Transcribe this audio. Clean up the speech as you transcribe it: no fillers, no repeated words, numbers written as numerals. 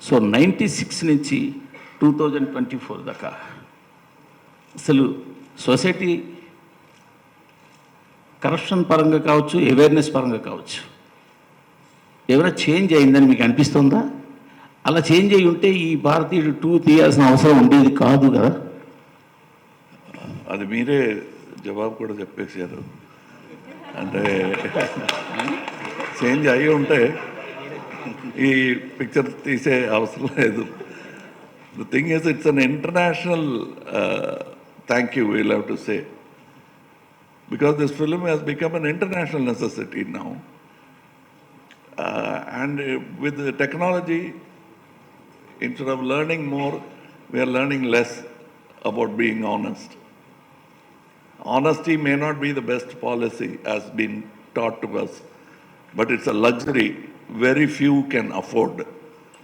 So 96 నుంచి 2024 దాకా అసలు సొసైటీ కరప్షన్ పరంగా కావచ్చు, అవేర్నెస్ పరంగా కావచ్చు, ఏమైనా చేంజ్ అయిందని మీకు అనిపిస్తుందా? అలా చేంజ్ అయ్యి ఉంటే ఈ భారతీయుడు తీయాల్సిన అవసరం ఉండేది కాదు కదా. అది మీరే జవాబు కూడా చెప్పేశారు. అంటే చేంజ్ అయ్యి ఉంటే ఈ పిక్చర్ తీసే అవసరం లేదు. The thing is it's an international thank you we'll have to say, because this film has become an international necessity now. And with the technology, instead of learning more, we are learning less about being honest. Honesty may not be the best policy as been taught to us, but it's a luxury very few can afford.